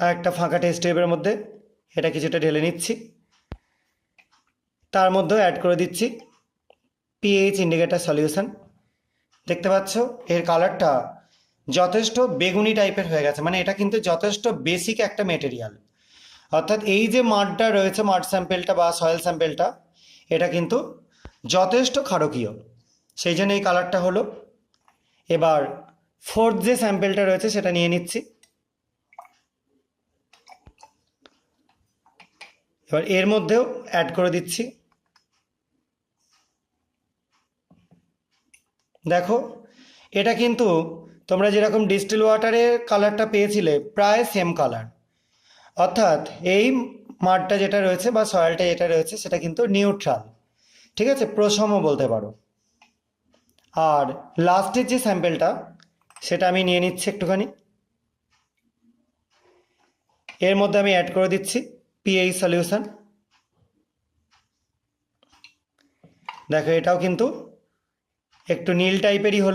আর একটা ফাঁকা টেস্ট টিউবের মধ্যে এটা কিছুটা ঢেলে নিচ্ছি। তার মধ্যেও অ্যাড করে দিচ্ছি পিএইচ ইন্ডিকেটার সলিউশন। দেখতে পাচ্ছ এর কালারটা যথেষ্ট বেগুনি টাইপের হয়ে গেছে, মানে এটা কিন্তু যথেষ্ট বেসিক একটা মেটেরিয়াল। অর্থাৎ এই যে মাডটা রয়েছে, মাড স্যাম্পেলটা বা সয়েল স্যাম্পেলটা, এটা কিন্তু যথেষ্ট ক্ষারকীয়, সেই জন্য এই কালারটা হলো। এবার ফোর্থ যে স্যাম্পেলটা রয়েছে সেটা নিয়ে নিচ্ছি। এবার এর মধ্যেও অ্যাড করে দিচ্ছি। দেখো এটা কিন্তু তোমরা যেরকম ডিস্টিল ওয়াটারের কালারটা পেয়েছিলে প্রায় সেম কালার। অর্থাৎ এই মাডটা যেটা রয়েছে বা সয়েলটা যেটা রয়েছে সেটা কিন্তু নিউট্রাল, ঠিক আছে, প্রশম বলতে পারো। আর লাস্টের যে স্যাম্পেলটা সেটা আমি নিয়ে নিচ্ছি একটুখানি। এর মধ্যে আমি অ্যাড করে দিচ্ছি পিএইচ সলিউশন। দেখো এটাও কিন্তু একটু নীল টাইপেরই হলো।